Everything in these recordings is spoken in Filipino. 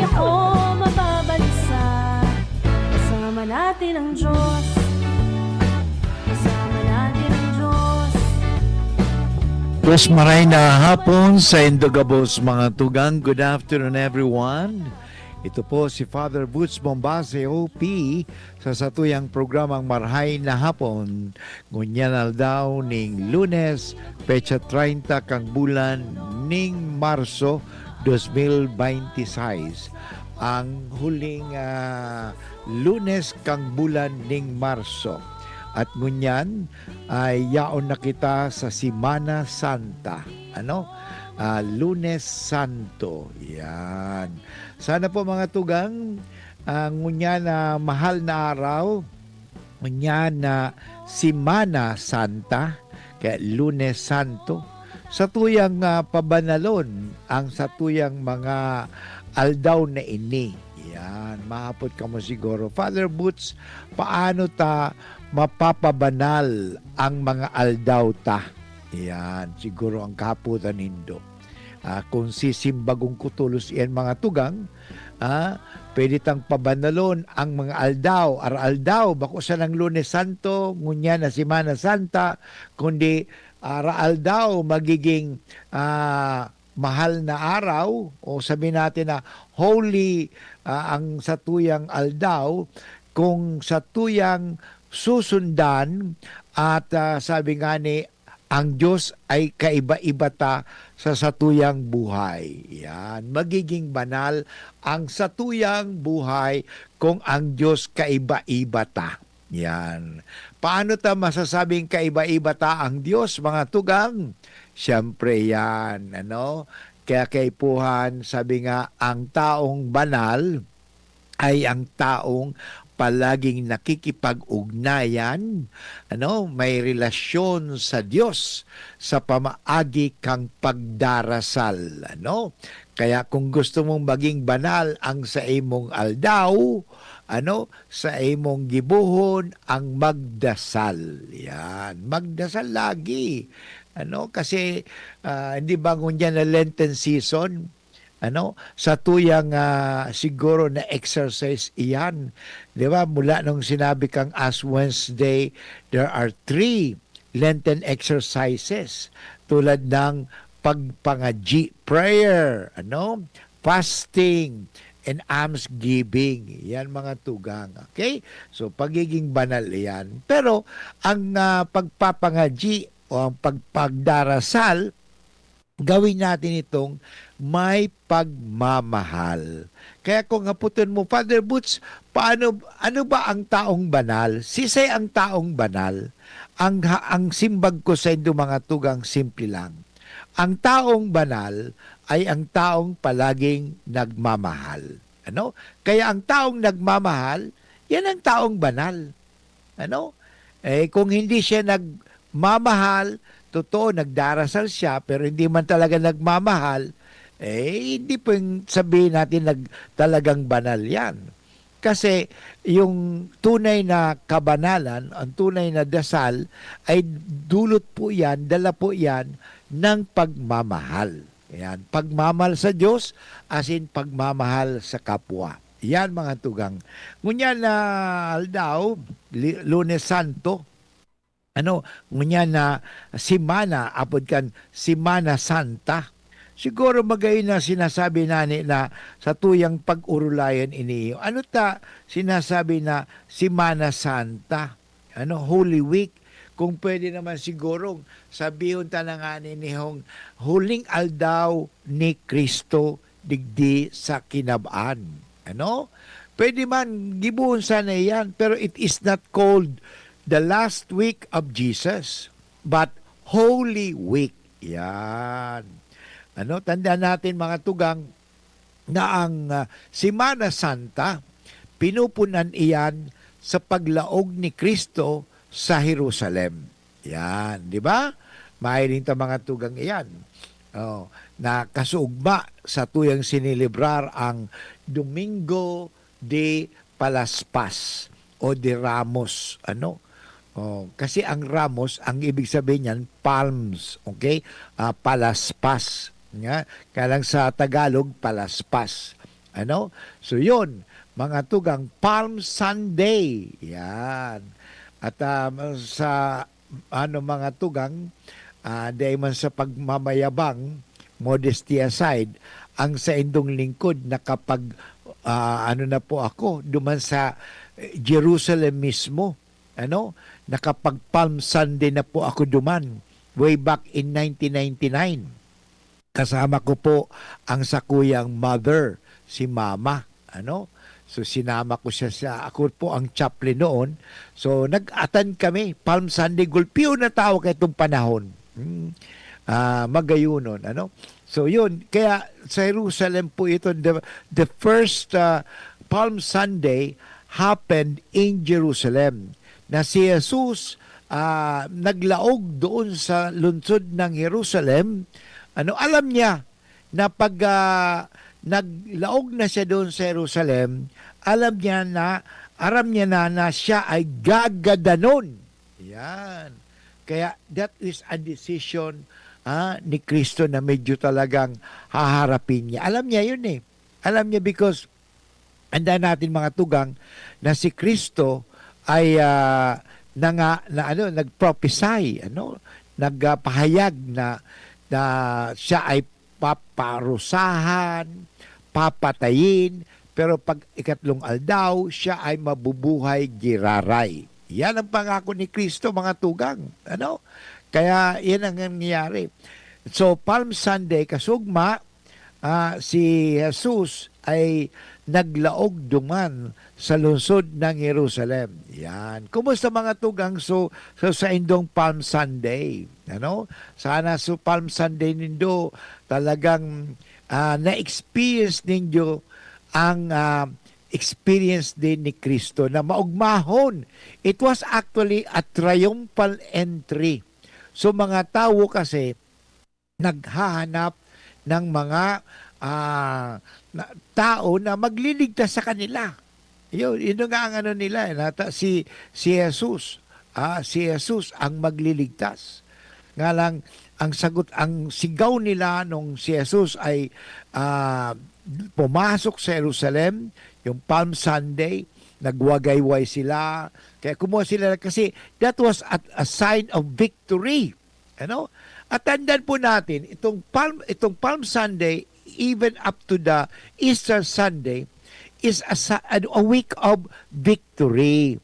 ako mababansa. Kasama natin ang Diyos. Kasama natin ang Diyos. Yes, maray na hapon sa Indogabos mga tugang. Good afternoon everyone. Ito po si Father Boots Bombase OP sa satuyang programang Marhay na Hapon. Ngunyan daw ning Lunes, pecha 30 kang bulan ning Marso 2026. Ang huling Lunes kang bulan ning Marso. At ngunyan ay yaon na kita sa Semana Santa. Lunes Santo. Yan. Sana po mga tugang, ngunyan na mahal na araw, ngunyan na Semana Santa, kaya Lunes Santo, sa tuyang pabanalon, ang sa tuyang mga aldaw na ini. Yan, mahapot ka mo siguro. Father Boots, paano ta mapapabanal ang mga aldaw ta? Yan, siguro ang kaputan nindo. Kung sisimbagong kutulos yan mga tugang, pwede tang pabanalon ang mga aldaw, araldaw, bako sa ng Lunes Santo, ngunya na Semana Santa, kundi araldaw magiging mahal na araw, o sabihin natin na holy ang satuyang aldaw, kung satuyang susundan at sabi nga ni ang Diyos ay kaiba-iba ta sa satuyang buhay. Yan. Magiging banal ang satuyang buhay kung ang Diyos kaiba-iba ta. Yan. Paano ta masasabing kaiba-iba ta ang Diyos, mga tugang? Siyempre yan. Kaya kaipuhan, sabi nga, ang taong banal ay ang taong palaging nakikipag-ugnayan, may relasyon sa Diyos sa pamaagi kang pagdarasal. Kaya kung gusto mong maging banal ang sa imong aldaw, sa imong gibuhon ang magdasal. Yan, magdasal lagi. Kasi hindi ba ngunyan na Lenten season? Sa tuyang siguro na exercise iyan. Di ba? Mula nung sinabi kang Ash Wednesday, there are 3 Lenten exercises tulad ng pagpangaji, prayer, fasting, and almsgiving. Yan mga tugang. Okay? So, pagiging banal yan. Pero, ang pagpapangaji o ang pagdarasal, gawin natin itong may pagmamahal. Kaya kung haputin mo, Father Boots, ano ba ang taong banal? Sisay ang taong banal? Ang simbag ko sa inyo mga tugang simple lang. Ang taong banal ay ang taong palaging nagmamahal. Kaya ang taong nagmamahal, yan ang taong banal. Kung hindi siya nagmamahal, totoo, nagdarasal siya, pero hindi man talaga nagmamahal, hindi pweng sabihin natin talagang banal yan. Kasi yung tunay na kabanalan, ang tunay na dasal, ay dulot po yan, dala po yan ng pagmamahal. Yan, pagmamahal sa Diyos, as in pagmamahal sa kapwa. Yan mga tugang. Ngunyan na aldaw, Lunes Santo, ngunyan na Semana, apod kan Semana Santa, siguro magayon na sinasabi nani na sa tuyang pag-urulayan iniyo. Ano ta sinasabi na Semana Santa? Holy Week? Kung pwede naman siguro sabihin ta na nga ninihong huling aldaw ni Kristo digdi sa kinabaan. Pwede man gibuhon sana yan, pero it is not called the last week of Jesus, but Holy Week. Yan. Tandaan natin mga tugang na ang Semana Santa, pinupunan iyan sa paglaog ni Kristo sa Jerusalem. Yan, di ba? Mahiling ta mga tugang iyan. Na kasuugma sa tuyang sinilibrar ang Domingo de Palaspas o de Ramos. Kasi ang Ramos, ang ibig sabihin niyan, palms. Okay? Palaspas. Kaya lang sa Tagalog, palaspas. Ano? So yun, mga tugang Palm Sunday. Yan. At sa mga tugang, dahil man sa pagmamayabang, modesty aside, ang sa indong lingkod nakapag na po ako duman sa Jerusalem mismo, nakapag Palm Sunday na po ako duman way back in 1999. Kasama ko po ang sakuyang mother, si Mama, So sinama ko siya ako po ang chaplain noon. So nag-attend kami Palm Sunday, gulpiyo na tao kay itong panahon. Magayunon, So yun, kaya sa Jerusalem po ito, the first Palm Sunday happened in Jerusalem. Na si Jesus naglaog doon sa lungsod ng Jerusalem. Alam niya na pag naglaog na siya doon sa Jerusalem, aram niya na siya ay gagadanon. Yan. Kaya that is a decision ni Kristo na medyo talagang haharapin niya. Alam niya yun eh. Alam niya because anda natin mga tugang na si Kristo ay nagprophesy, nagpahayag na siya ay paparusahan, papatayin, pero pag ikatlong aldaw, siya ay mabubuhay giraray. Yan ang pangako ni Kristo, mga tugang. Kaya yan ang nangyayari. So, Palm Sunday, kasugma, si Jesus ay naglaog duman sa lungsod ng Jerusalem. Yan. Kumusta mga tugang sa indong Palm Sunday? Sana sa Palm Sunday nindo talagang na-experience ninyo ang experience din ni Kristo na maugmahon. It was actually a triumphal entry. So mga tao kasi naghahanap ng mga tao na magliligtas sa kanila. Yun nga ang nila. Si Jesus. Si Jesus ang magliligtas. Nga lang, ang sigaw nila nung si Jesus ay pumasok sa Jerusalem, yung Palm Sunday, nagwagayway sila. Kaya kumuha sila kasi that was a sign of victory. At tandaan po natin, itong Palm Sunday, even up to the Easter Sunday, is a week of victory.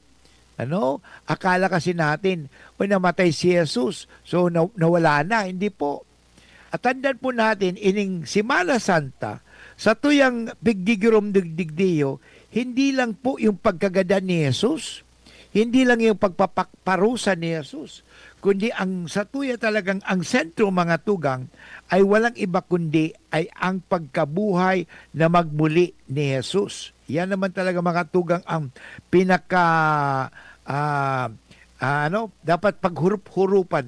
Akala kasi natin, namatay si Jesus, so nawala na. Hindi po. At tandaan po natin, ining Semana Santa, sa tuyang bigdigirom digdigdiyo, hindi lang po yung pagkagada ni Jesus, hindi lang yung pagpaparusa ni Jesus, kundi sa tuya talagang ang sentro mga tugang ay walang iba kundi ay ang pagkabuhay na magmuli ni Jesus. Yan naman talaga mga tugang ang dapat paghurup-hurupan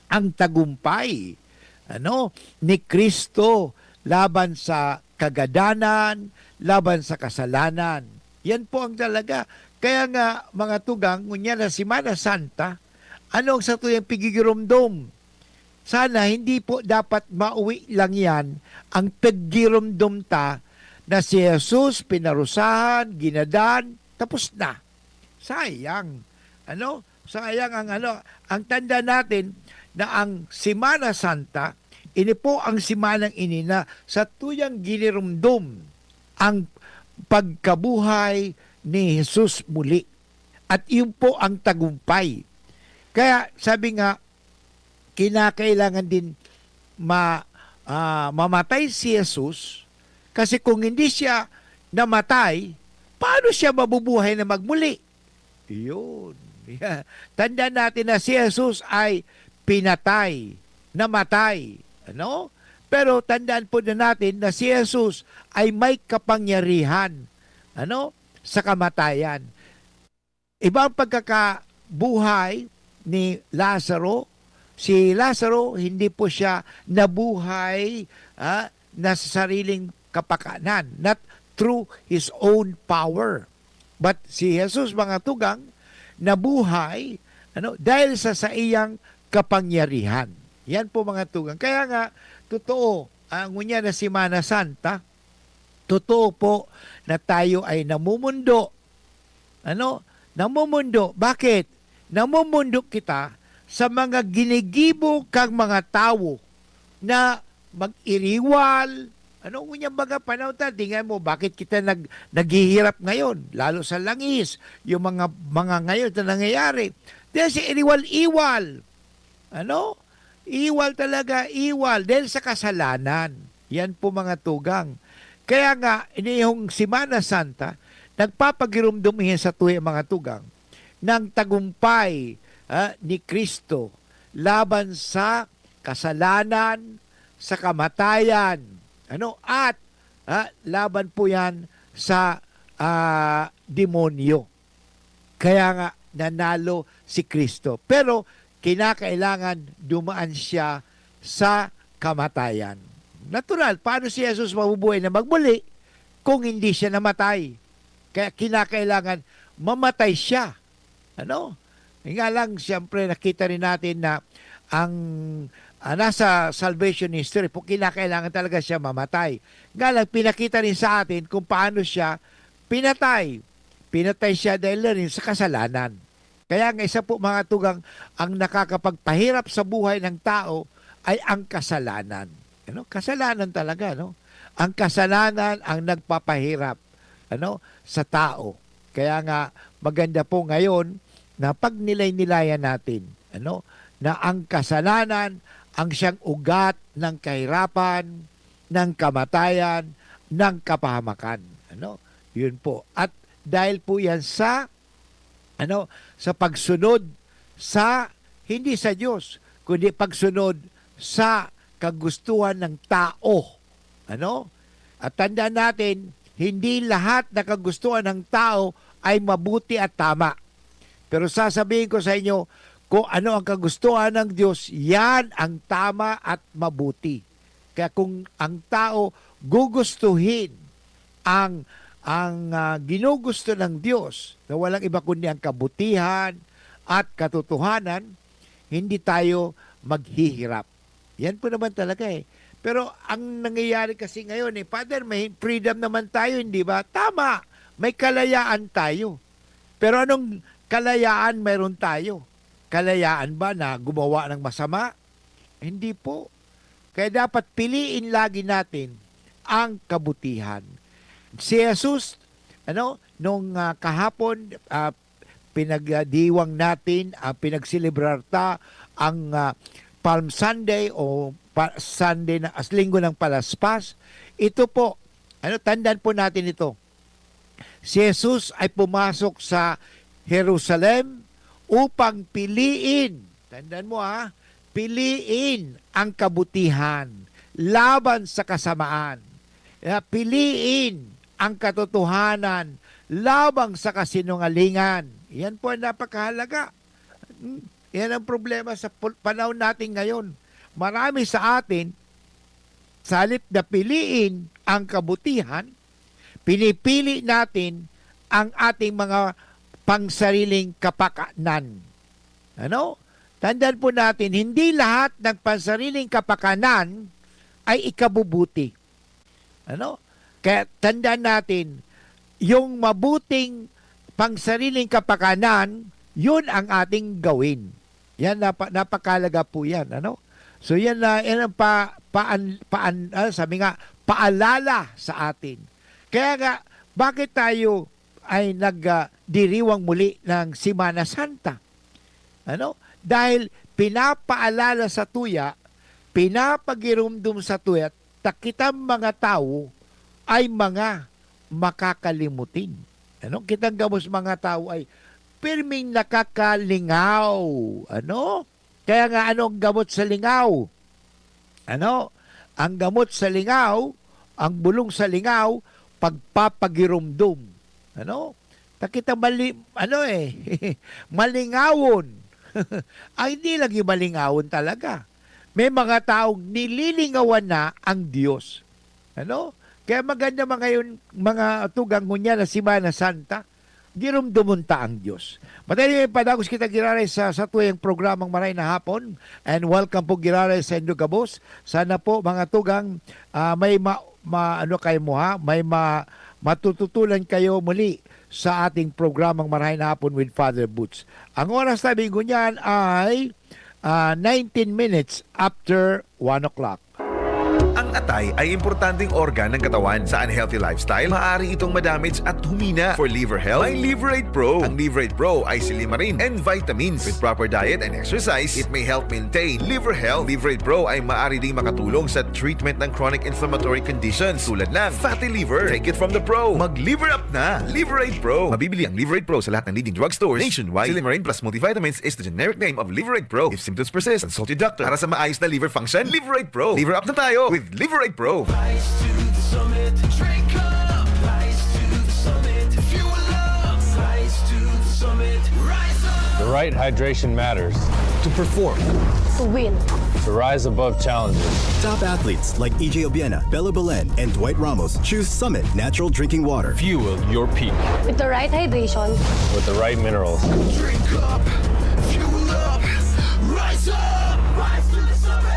ang tagumpay ni Kristo laban sa kagadanan, laban sa kasalanan. Yan po ang talaga. Kaya nga mga tugang, ngunya na Semana Santa, ang sa tuyang pigigirumdom? Sana hindi po dapat mauwi lang yan ang paggirumdom na si Jesus pinarusahan, ginadan, tapos na. Sayang. Sayang ang tanda natin na ang Semana Santa, ini po ang simanang ini na sa tuyang ginirumdom ang pagkabuhay ni Jesus muli. At yun po ang tagumpay. Kaya sabi nga, kinakailangan din mamatay si Jesus kasi kung hindi siya namatay, paano siya mabubuhay na magmuli? Yun. Yeah. Tandaan natin na si Jesus ay pinatay, namatay. Pero tandaan po na natin na si Jesus ay may kapangyarihan sa kamatayan. Ibang pagkakabuhay ni Lazaro, si Lazaro hindi po siya nabuhay na sa sariling kapakanan, not through his own power. But si Jesus mga tugang nabuhay dahil sa iyang kapangyarihan. Yan po mga tugang. Kaya nga, totoo, ang ngunya na Semana Santa, Totoo po na tayo ay namumundo. Ano? Namumundo. Bakit? Namumundo kita sa mga ginigibo kang mga tao na mag-iriwal. Ano unyang mga panahon ta? Tingnan mo, bakit kita naghihirap ngayon? Lalo sa langis. Yung mga ngayon na nangyayari. Dahil sa iriwal-iwal. Ano? Iwal talaga, iwal. Dahil sa kasalanan. Yan po mga tugang. Kaya nga, yung Semana Santa, nagpapagirumdumihin sa tuwi mga tugang ng tagumpay ni Kristo laban sa kasalanan, sa kamatayan, at laban po yan sa demonyo. Kaya nga, nanalo si Kristo. Pero, kinakailangan dumaan siya sa kamatayan. Natural, paano si Jesus mabubuhay na magmuli kung hindi siya namatay? Kaya kinakailangan mamatay siya. Nga lang, siyempre, nakita rin natin na ang nasa salvation history po, kinakailangan talaga siya mamatay. Nga lang, pinakita rin sa atin kung paano siya pinatay. Pinatay siya dahil rin sa kasalanan. Kaya nga isa po mga tugang, ang nakakapagpahirap sa buhay ng tao ay ang kasalanan. Kasalanan talaga. Ang kasalanan ang nagpapahirap sa tao. Kaya nga maganda po ngayon na pag nilay-nilayan natin na ang kasalanan ang siyang ugat ng kahirapan, ng kamatayan, ng kapahamakan. Yun po. At dahil po yan sa pagsunod sa hindi sa Diyos, kundi pagsunod sa kagustuhan ng tao. At tandaan natin, hindi lahat na kagustuhan ng tao ay mabuti at tama. Pero sasabihin ko sa inyo, kung ano ang kagustuhan ng Diyos, yan ang tama at mabuti. Kaya kung ang tao gugustuhin ang ginugusto ng Diyos na walang iba kundi ang kabutihan at katotohanan, hindi tayo maghihirap. Yan po naman talaga eh. Pero ang nangyayari kasi ngayon Father, may freedom naman tayo, hindi ba? Tama, may kalayaan tayo. Pero anong kalayaan meron tayo? Kalayaan ba na gumawa ng masama? Hindi po. Kaya dapat piliin lagi natin ang kabutihan. Si Jesus, nung kahapon, pinagdiwang natin, pinagselebrarta ang Palm Sunday o Sunday na linggo ng Palaspas. Ito po, tandaan po natin ito. Si Jesus ay pumasok sa Jerusalem upang piliin, tandaan mo piliin ang kabutihan laban sa kasamaan. Piliin ang katotohanan labang sa kasinungalingan. Yan po ang napakahalaga. Yan ang problema sa panahon natin ngayon. Marami sa atin, sa halip na piliin ang kabutihan, pinipili natin ang ating mga pangsariling kapakanan. Tandaan po natin, hindi lahat ng pansariling kapakanan ay ikabubuti. Kaya tandaan natin, yung mabuting pangsariling kapakanan, yun ang ating gawin. Yan, napakalaga po yan. So yan ang sabi nga, paalala sa atin. Kaya nga, bakit tayo ay nagdiriwang muli ng Semana Santa? Dahil pinapaalala sa tuya, pinapagirumdum sa tuya, kitang mga tao ay mga makakalimutin. Kitang gamos mga tao ay pirming nakakalingaw. Kaya nga ang gamot sa lingaw? Ang gamot sa lingaw, ang bulong sa lingaw, pagpapagirumdum. Takita malingawon. Ay, hindi lang yung malingawon talaga. May mga taong nililingawan na ang Diyos. Kaya maganda mga tugang ngunya na Semana Santa, girumdumunta ang Diyos. Matay padagos kita giraray sa tuyang programang Maray na Hapon, and welcome po giraray sa Indogabos. Sana po mga tugang may ano kayo mo ha, matututulan kayo muli sa ating programang Marahin Hapon with Father Boots. Ang oras na bingo niyan ay 19 minutes after 1 o'clock. Ang atay ay importanteng organ ng katawan. Sa unhealthy lifestyle, maaari itong madamage at humina. For liver health, may Liverate Pro. Ang Liverate Pro ay silimarin and vitamins. With proper diet and exercise, it may help maintain liver health. Liverate Pro ay maaari ding makatulong sa treatment ng chronic inflammatory conditions tulad ng fatty liver. Take it from the pro. Mag-liver up na! Liverate Pro. Mabibili ang Liverate Pro sa lahat ng leading drugstores nationwide. Silimarin plus multivitamins is the generic name of Liverate Pro. If symptoms persist, consult your doctor. Para sa maayos na liver function, Liverate Pro. Liver up na tayo with Liverate Pro. Rise to the summit, drink up. Rise to the summit, fuel up. Rise to the summit, rise up. The right hydration matters To perform, To win. to rise above challenges. top athletes like EJ Obiena, Bella Belen, and Dwight Ramos choose Summit Natural Drinking Water. Fuel your peak With the right hydration. with the right minerals. Drink up, fuel up, rise up. Rise to the summit.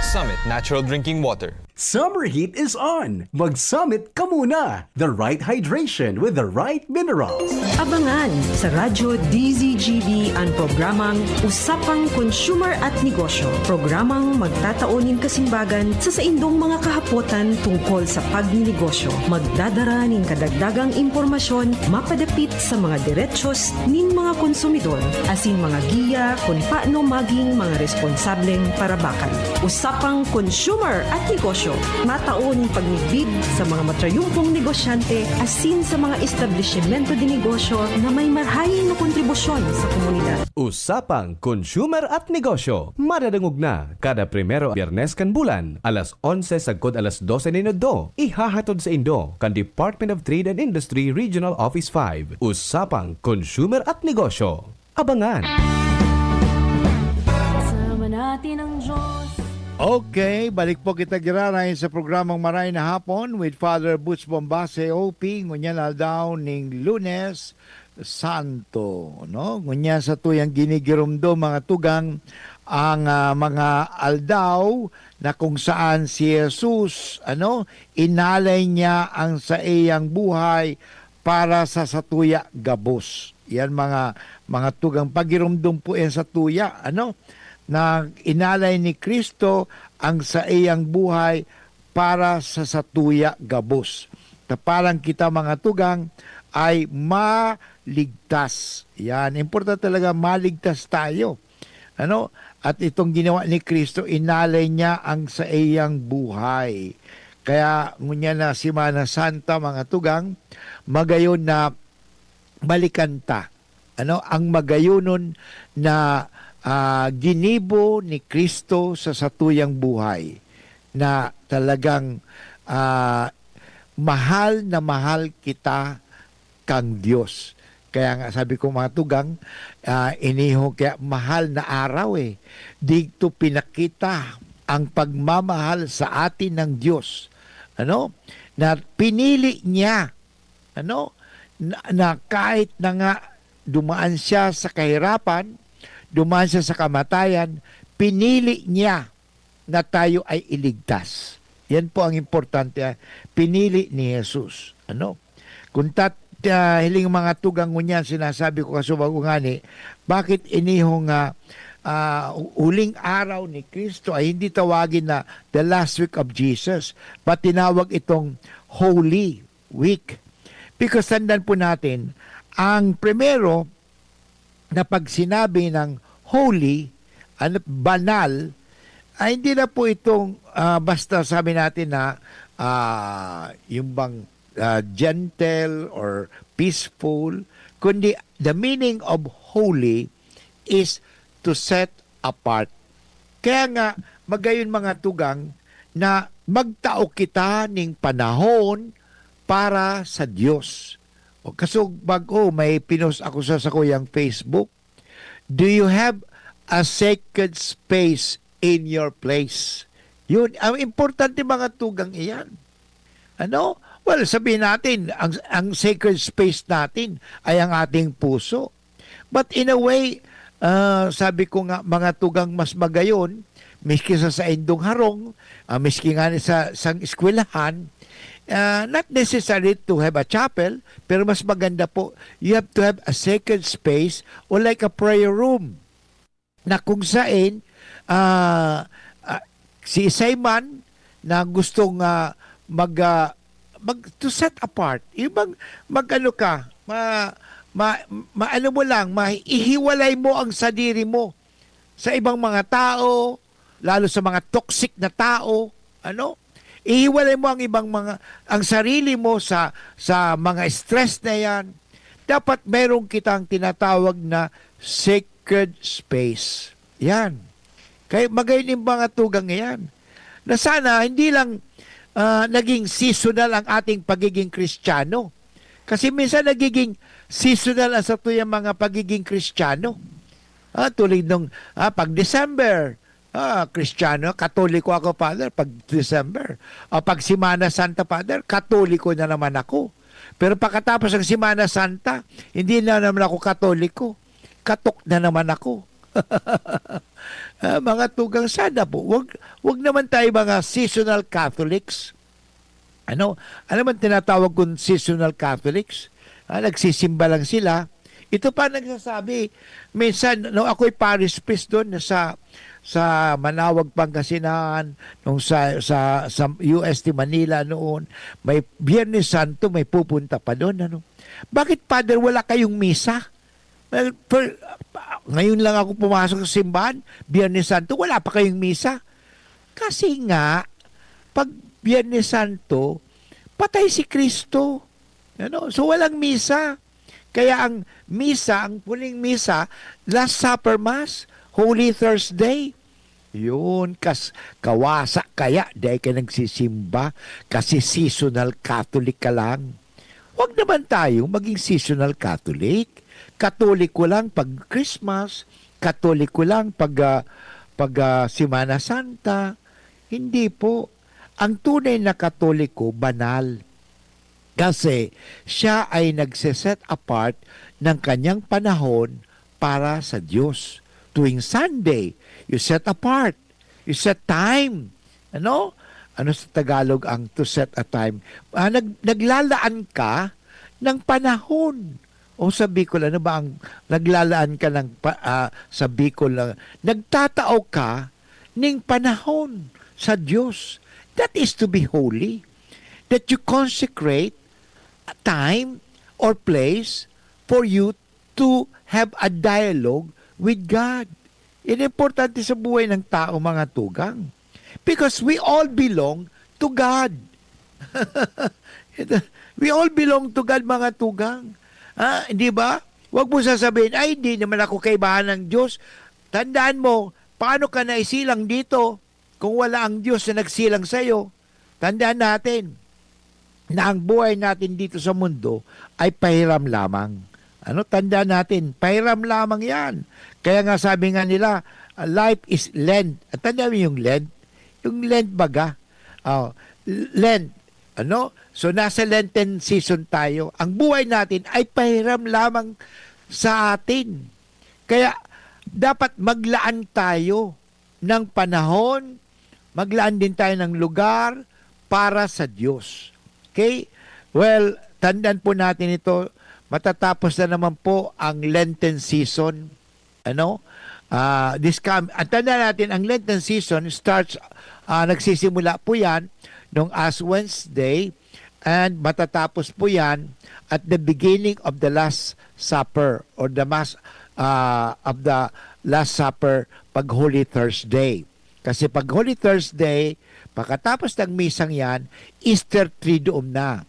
Summit Natural Drinking Water. Summer heat is on! Mag-summit ka muna! The right hydration with the right minerals. Abangan sa Radyo DZGB ang programang Usapang Consumer at Negosyo. Programang magtataunin kasimbagan sa saindong mga kahapotan tungkol sa pagninegosyo. Magdadara ning kadagdagang impormasyon mapadapit sa mga diretsyon nin mga konsumidor asin mga giya kung paano maging mga responsableng parabakan. Usapang Consumer at Negosyo. Mataon pagnibid sa mga matrayumpong negosyante asin sa mga establishmento de negosyo na may marhayin na kontribusyon sa komunidad. Usapang Consumer at Negosyo. Madadangog na kada primero Biyernes kan bulan, alas 11 sagkod alas 12 minuto. Ihahatod sa Indo kan Department of Trade and Industry Regional Office 5. Usapang Consumer at Negosyo. Abangan! Kasama natin ang Diyos. Okay, balik po kita giraray sa programang Marahin na Hapon with Father Boots Bombase OP, ngunyan aldaw ning Lunes Santo, no? Ngunyan sa tuyang ginigirumdo mga tugang ang mga aldaw na kung saan si Jesus, inalay niya ang sa iyang buhay para sa satuya gabos. Yan mga tugang pagirumdum po yan sa tuya, na inalay ni Kristo ang sa iyang buhay para sa satuya gabos. Na parang kita mga tugang ay maligtas. Yan, importante talaga maligtas tayo. At itong ginawa ni Kristo, inalay niya ang sa iyang buhay. Kaya ngunya na Semana Santa mga tugang, magayon na balikanta. Ang magayunon na ginibo ni Kristo sa satuyang buhay na talagang mahal na mahal kita kang Diyos. Kaya nga sabi ko mga tugang, iniho kaya mahal na araw Dito pinakita ang pagmamahal sa atin ng Diyos. Na pinili niya, na kahit na nga dumaan siya sa kahirapan, dumaan siya sa kamatayan, pinili niya na tayo ay iligtas. Yan po ang importante. Pinili ni Jesus. Kung hiling mga tugang ngunyan, sinasabi ko kasubago ngani, bakit inihong huling araw ni Kristo ay hindi tawagin na the last week of Jesus, but tinawag itong Holy Week. Because tandaan po natin, ang primero, na pag sinabi ng holy, banal, ay hindi na po itong basta sabi natin na yung bang gentle or peaceful, kundi the meaning of holy is to set apart. Kaya nga, magayon mga tugang na magtao kita ning panahon para sa Diyos. O kasog bago may pinost ako sa kuyang Facebook, do you have a sacred space in your place? Yun, ang importante mga tugang iyan. Well, sabihin natin, ang sacred space natin ay ang ating puso. But in a way, sabi ko nga mga tugang mas magayon, miski sa indong harong, miski nga sa eskwelahan, not necessary to have a chapel, pero mas maganda po, you have to have a sacred space or like a prayer room na kung saan si Simon na gustong to set apart, yung mag-ano ka, maano mo lang, ihiwalay mo ang sarili mo sa ibang mga tao, lalo sa mga toxic na tao, ihiwalay mo ang sarili mo sa mga stress na yan. Dapat meron kitang tinatawag na sacred space. Yan. Kaya magayon yung mga tugang yan. Na sana hindi lang naging seasonal ang ating pagiging Kristiyano. Kasi minsan nagiging seasonal ang sa tuyang mga pagiging Kristiyano. Tulad nung pag December, Kristiyano, Katoliko ako, Father, pag December. Pag Semana Santa, Father, Katoliko na naman ako. Pero pagkatapos ng Semana Santa, hindi na naman ako Katoliko. Katok na naman ako. Mga tugang, sana po, wag naman tayo mga seasonal Catholics. Ano man tinatawag kong seasonal Catholics? Nagsisimba lang sila. Ito pa nagsasabi, minsan, ako'y parish priest doon sa Manawag, Pangasinan, nung sa UST Manila noon, may Biyernes Santo, may pupunta pa doon. Bakit, Father, wala kayong misa? Well, ngayon lang ako pumasok sa simbahan, Biyernes Santo, wala pa kayong misa. Kasi nga, pag Biyernes Santo, patay si Kristo. So walang misa. Kaya ang misa, ang huling misa, Last Supper Mass, Holy Thursday. Yun, kawasa kaya dahil ka nagsisimba kasi seasonal Catholic ka lang. Huwag naman tayo maging seasonal Catholic. Katoliko lang pag Christmas, Katoliko lang pag Semana Santa. Hindi po. Ang tunay na Katoliko, banal. Kasi siya ay nagse-set apart ng kanyang panahon para sa Diyos. Tuwing Sunday, you set apart. You set time. Ano sa Tagalog ang to set a time? Naglalaan ka ng panahon. O sa Bicol, ano ba ang naglalaan ka sa Bicol? Nagtatao ka ng panahon sa Diyos. That is to be holy. That you consecrate a time or place for you to have a dialogue with God. Yan importante sa buhay ng tao, mga tugang. Because we all belong to God. We all belong to God, mga tugang. Hindi ba? Huwag mo sasabihin, ay, hindi naman ako kaibahan ng Diyos. Tandaan mo, paano ka naisilang dito kung wala ang Diyos na nagsilang sa'yo? Tandaan natin na ang buhay natin dito sa mundo ay pahiram lamang. Tandaan natin, pahiram lamang yan. Kaya nga sabi nga nila, life is Lent. At tandaan mo yung Lent? Yung Lent baga. Lent. So nasa Lenten season tayo. Ang buhay natin ay pahiram lamang sa atin. Kaya dapat maglaan tayo ng panahon, maglaan din tayo ng lugar para sa Diyos. Okay? Well, tandaan po natin ito, matatapos na naman po ang Lenten season. Tandaan natin, ang Lenten season starts, nagsisimula po yan nung Ash Wednesday and matatapos po yan at the beginning of the Last Supper or the Mass of the Last Supper pag Holy Thursday. Kasi pag Holy Thursday, pagkatapos ng misang yan, Easter Triduum na.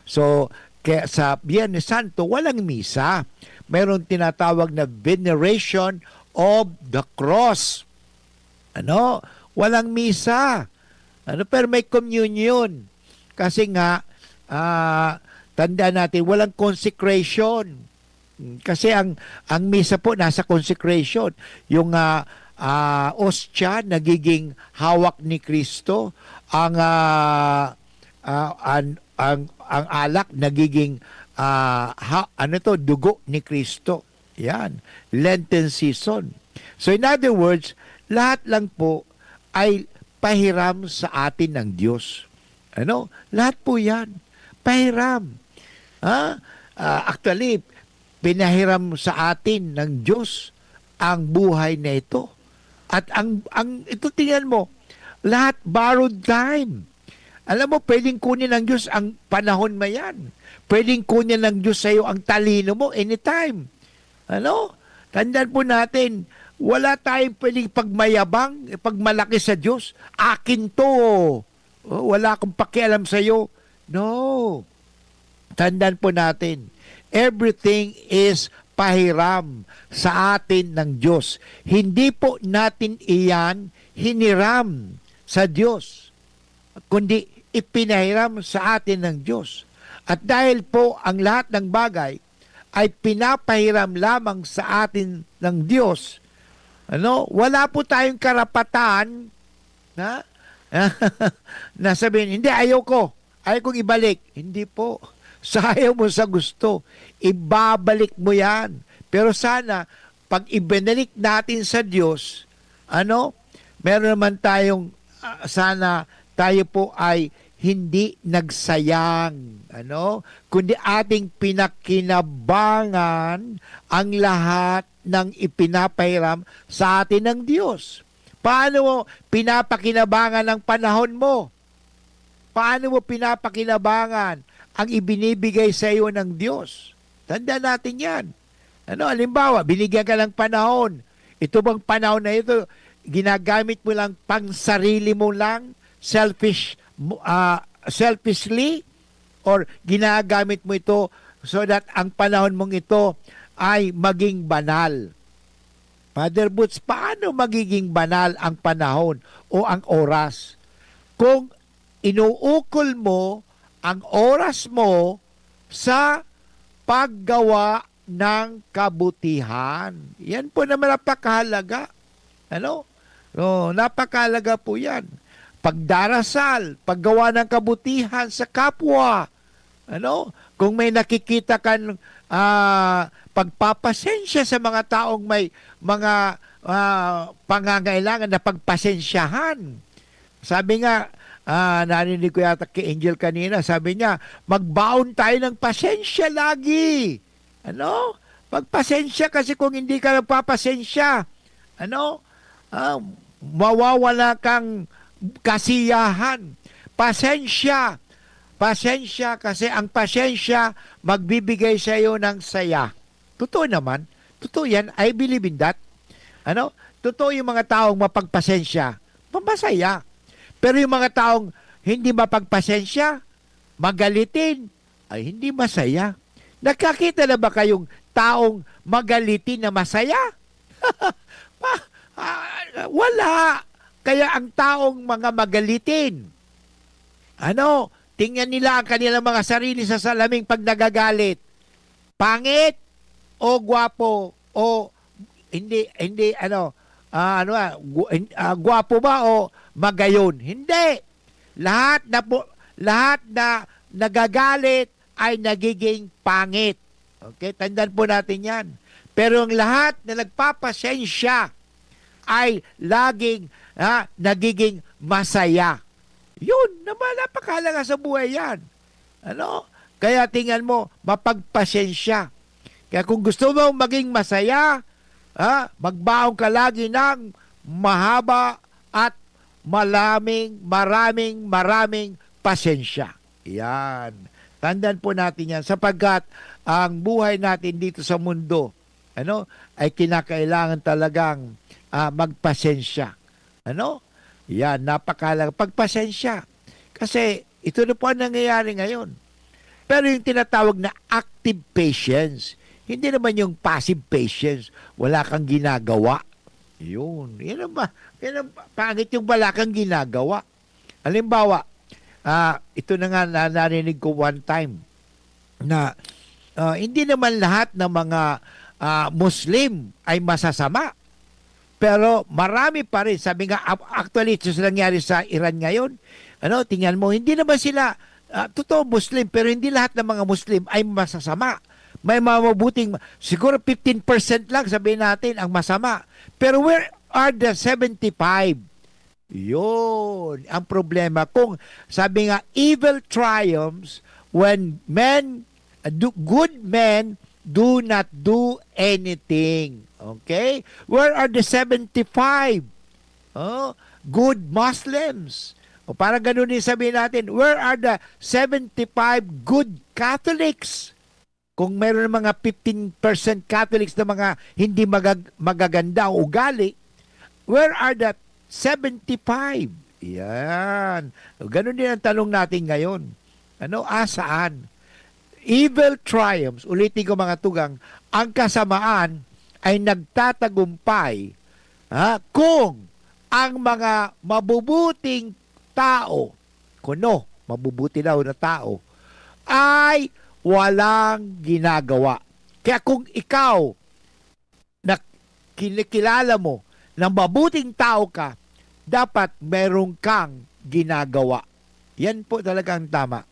So, kaya sa Biyernes Santo, walang misa. Mayroon tinatawag na veneration of the cross. Walang misa. Pero may communion. Kasi nga, tandaan natin, walang consecration. Kasi ang misa po nasa consecration. Yung ostya nagiging hawak ni Kristo. Ang alak nagiging dugo ni Kristo. Yan, Lenten season. So in other words, lahat lang po ay pahiram sa atin ng Diyos. Ano? Lahat po yan. Pahiram. Actually, pinahiram sa atin ng Diyos ang buhay na ito. At ito tingnan mo, lahat borrowed time. Alam mo, pwedeng kunin ng Diyos ang panahon mo yan. Pwedeng kunin ng Diyos sa iyo ang talino mo anytime. Ano? Tandaan po natin, wala tayong pwedeng pagmayabang, pagmalaki sa Diyos. Akin to. Wala akong pakialam sa iyo. No. Tandaan po natin, everything is pahiram sa atin ng Diyos. Hindi po natin iyan hiniram sa Diyos, kundi ipinahiram sa atin ng Diyos. At dahil po ang lahat ng bagay ay pinapahiram lamang sa atin ng Diyos, wala po tayong karapatan na na sabihin, hindi, ayaw kong ibalik. Hindi po. Sa ayaw mo sa gusto, ibabalik mo yan. Pero sana, pag ibinalik natin sa Diyos, meron naman tayong, sana tayo po ay hindi nagsayang, kundi ating pinakinabangan ang lahat ng ipinapahiram sa atin ng Diyos. Paano mo pinapakinabangan ang panahon mo? Paano mo pinapakinabangan ang ibinibigay sa iyo ng Diyos? Tandaan natin yan. Halimbawa, binigyan ka ng panahon. Ito bang panahon na ito, ginagamit mo lang pang sarili mo lang, selfishly, or ginagamit mo ito so that ang panahon mong ito ay maging banal? Father Boots, paano magiging banal ang panahon o ang oras? Kung inuukol mo ang oras mo sa paggawa ng kabutihan. Yan po naman napakahalaga. Napakahalaga po yan. Pagdarasal, paggawa ng kabutihan sa kapwa. Kung may nakikita kan pagpapasensya sa mga taong may mga pangangailangan na pagpasensyahan. Sabi nga, narinig ko yata kay Angel kanina, sabi niya, magbaon tayo ng pasensya lagi. Pagpasensya, kasi kung hindi ka nagpapasensya, mawawala kang kasiyahan. Pasensya kasi ang pasensya magbibigay sa iyo ng saya. Totoo naman. Totoo yan. I believe in that. Totoo yung mga taong mapagpasensya, masaya. Pero yung mga taong hindi mapagpasensya, magalitin, ay hindi masaya. Nakakita na ba kayong taong magalitin na masaya? Wala. Kaya ang taong mga magalitin, tingnan nila ang kanilang mga sarili sa salaming pag nagagalit. Pangit o gwapo o hindi gwapo ba o magayon? Hindi. Lahat na nagagalit ay nagiging pangit. Okay? Tandaan po natin yan. Pero ang lahat na nagpapasensya ay laging nagiging masaya. Yun, napakahalaga sa buhay yan. Kaya tingnan mo, mapagpasensya. Kaya kung gusto mo maging masaya, magbaon ka lagi ng mahaba at maraming pasensya. Yan. Tandaan po natin yan sapagkat ang buhay natin dito sa mundo, ay kinakailangan talagang magpasensya. Yan, napakahalaga. Pagpasensya. Kasi ito na po ang nangyayari ngayon. Pero yung tinatawag na active patience, hindi naman yung passive patience. Wala kang ginagawa. Yun. Yan ang pangit yung wala kang ginagawa. Halimbawa, ito na nga narinig ko one time na hindi naman lahat ng mga Muslim ay masasama. Pero marami pa rin. Sabi nga, actually, ito nangyari sa Iran ngayon. Tingnan mo, hindi naman sila, totoo Muslim, pero hindi lahat ng mga Muslim ay masasama. May mga mabuting, siguro 15% lang sabihin natin ang masama. Pero are the 75? Yun ang problema. Kung sabi nga, evil triumphs when good men do not do anything. Okay? Where are the 75? Oh, good Muslims. O para ganun din sabihin natin, where are the 75 good Catholics? Kung meron ng mga 15% Catholics na mga hindi magaganda o ugali, where are the 75? Yan. Ganun din ang tanong natin ngayon. Saan? Evil triumphs, ulitin ko mga tugang, ang kasamaan ay nagtatagumpay kung ang mga mabubuting tao, mabubuti daw na tao, ay walang ginagawa. Kaya kung ikaw na kinikilala mo na mabuting tao ka, dapat meron kang ginagawa. Yan po talagang tama.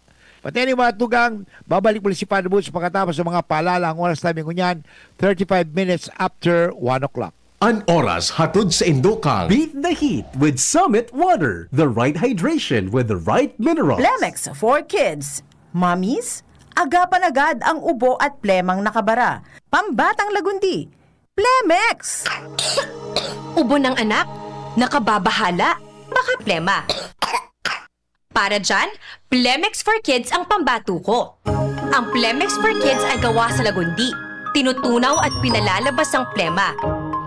But anyway, mga tugang, babalik muli si Father Butch pagkatapos sa mga paalala. Ang oras namin ko niyan, 35 minutes after 1 o'clock. An oras hatod sa Indokang. Beat the heat with Summit Water. The right hydration with the right minerals. Plemex for kids. Mommies, agapan agad ang ubo at plemang nakabara. Pambatang lagundi. Plemex! Ubo ng anak? Nakababahala? Baka plema. Para dyan, Plemex for Kids ang pambato ko. Ang Plemex for Kids ay gawa sa lagundi. Tinutunaw at pinalalabas ang plema.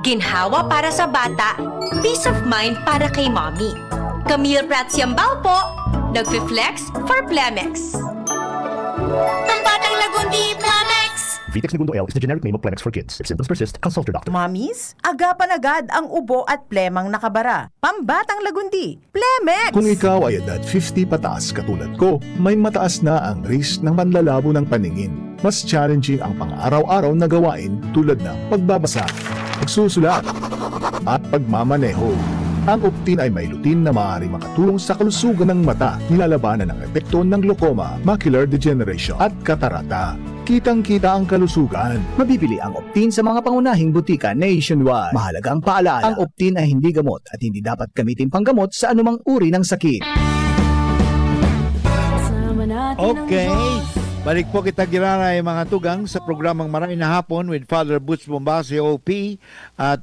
Ginhawa para sa bata, peace of mind para kay mommy. Camille Prats Yambao po, nagfi-flex for Plemex. Pambatang lagundi, Plemex! Vitex Segundo L is the generic name of Plemex for kids. If symptoms persist, consult your doctor. Mommies, agapan agad ang ubo at plemang nakabara. Pambatang lagundi. Plemex! Kung ikaw ay edad 50 pataas katulad ko, may mataas na ang risk ng panlalabo ng paningin. Mas challenging ang pang-araw-araw na gawain tulad ng pagbabasa, pagsusulat, at pagmamaneho. Ang Optin ay may lutin na maaari makatulong sa kalusugan ng mata, nilalabanan ang epekto ng glaucoma, macular degeneration at katarata. Kitang-kita ang kalusugan. Mabibili ang Optin sa mga pangunahing butika nationwide. Mahalaga ang paalala, ang Optin ay hindi gamot at hindi dapat gamitin panggamot sa anumang uri ng sakit. Kasama natin ang Okay. Diyos. Balik po kita giraray mga tugang sa programang Maray na Hapon with Father Butch Bombasi OP. At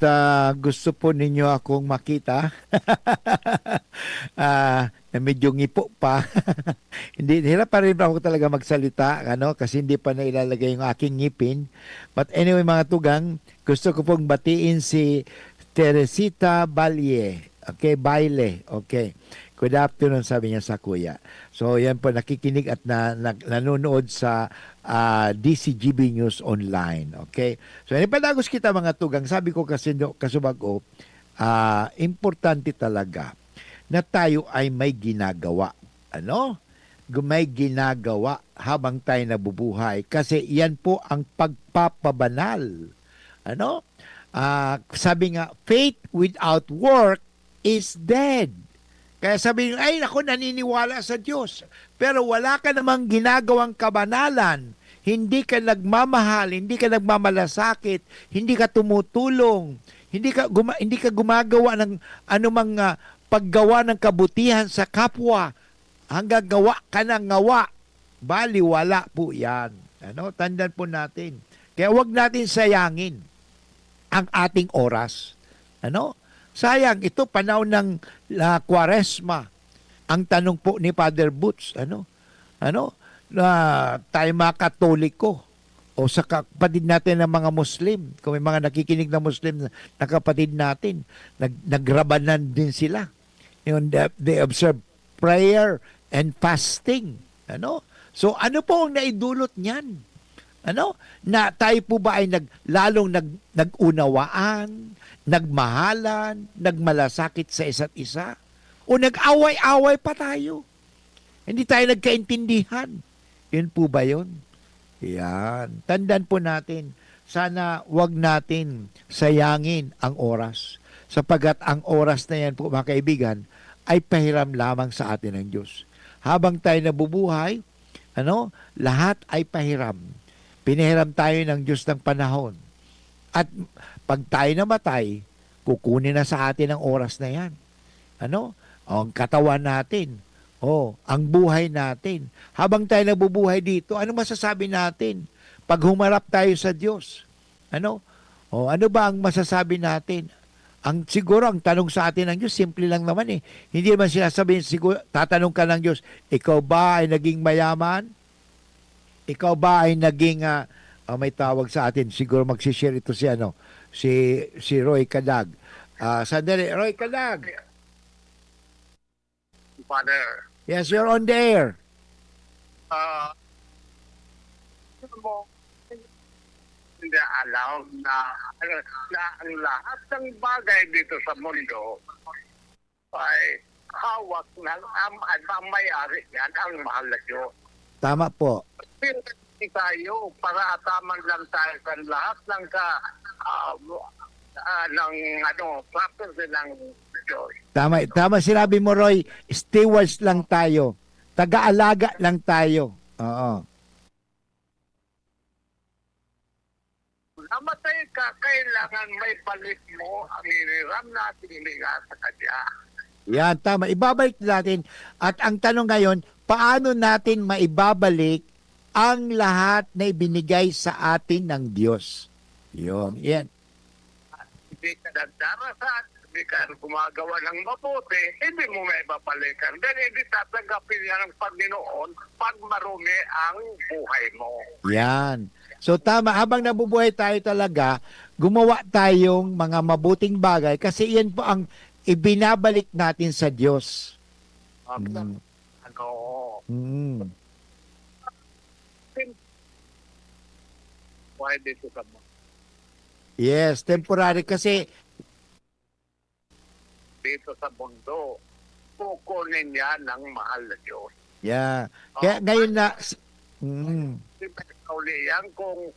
gusto po ninyo akong makita. Na medyo ngipo pa. Hindi, hirap pa rin ako talaga magsalita kasi hindi pa nailalagay yung aking ngipin. But anyway mga tugang, gusto ko pong batiin si Teresita Baile. Okay, Baile. Okay. Good afternoon, sabi niya sa kuya. So, yan po, nakikinig at nanonood sa DCGB News Online. Okay? So, ipatagos kita mga tugang. Sabi ko kasi, kasubag ko, importante talaga na tayo ay may ginagawa. May ginagawa habang tayo nabubuhay. Kasi yan po ang pagpapabanal. Sabi nga, faith without work is dead. Kaya sabi nyo, ay naku, naniniwala sa Diyos. Pero wala ka namang ginagawang kabanalan. Hindi ka nagmamahal, hindi ka nagmamalasakit, hindi ka tumutulong, hindi ka gumagawa ng anumang paggawa ng kabutihan sa kapwa. Hanggang gawa ka ng ngawa. Baliwala po yan. Tandaan po natin. Kaya wag natin sayangin ang ating oras. Sayang, ito panahon ng Kwaresma. Ang tanong po ni Father Butch, na tayo mga Katoliko o sa kapatid natin ng mga Muslim, kung may mga nakikinig na Muslim na kapatid natin, nagrabanan din sila. They observe prayer and fasting. So ano po ang naidulot niyan? Na tayo po ba ay lalong nag-unawaan, nagmahalan, nagmalasakit sa isa't isa? O nag-away-away pa tayo? Hindi tayo nagkaintindihan. Yun po ba yun? Yan. Tandaan po natin, sana wag natin sayangin ang oras. Sapagat ang oras na yan po, mga kaibigan, ay pahiram lamang sa atin ng Diyos. Habang tayo nabubuhay, lahat ay pahiram. Pinahiram tayo ng Diyos ng panahon. At pag tayo namatay, kukunin na sa atin ang oras na yan. Ano? O, ang katawan natin. O, ang buhay natin. Habang tayo nabubuhay dito, ano masasabi natin? Pag humarap tayo sa Diyos. Ano? O, ano ba ang masasabi natin? Siguro ang tanong sa atin ng Diyos, simple lang naman eh. Hindi naman sinasabihin, siguro, tatanong ka ng Diyos, ikaw ba ay naging mayaman? Ikaw ba ay naging, may tawag sa atin, siguro magsishare ito si Roy Kadag. Sandali, Roy Kadag. Father, Yes, you're on the air. hindi alam na ang lahat ng bagay dito sa mundo ay hawak ng ang may-ari yan, ang mahal na Diyos. Tama po. Pero hindi tayo, para ataman lang tayo sa lahat ng property ng Diyos. Tama sinabi mo, Roy. Stewards lang tayo. Taga-alaga lang tayo. Oo. Namatay ka, kailangan may balik mo ang iniram natin iniga sa Kanya. Yan, tama. Ibabalik natin. At ang tanong ngayon, paano natin maibabalik ang lahat na ibinigay sa atin ng Diyos? Yun. Yan. Hindi ka nagdarasan, hindi ka gumagawa ng mabuti, hindi mo may babalikan. Dahil hindi tatanggapin yan ng Panginoon pag marumi ang buhay mo. Yan. So tama, habang nabubuhay tayo talaga, gumawa tayong mga mabuting bagay kasi yan po ang ibinabalik natin sa Diyos. Ano? Why dito sa mo? Yes, temporary kasi Dito sa mundo, kukunin niya ng mahal na Diyos. yeah. Kaya ngayon na Kaulihan kung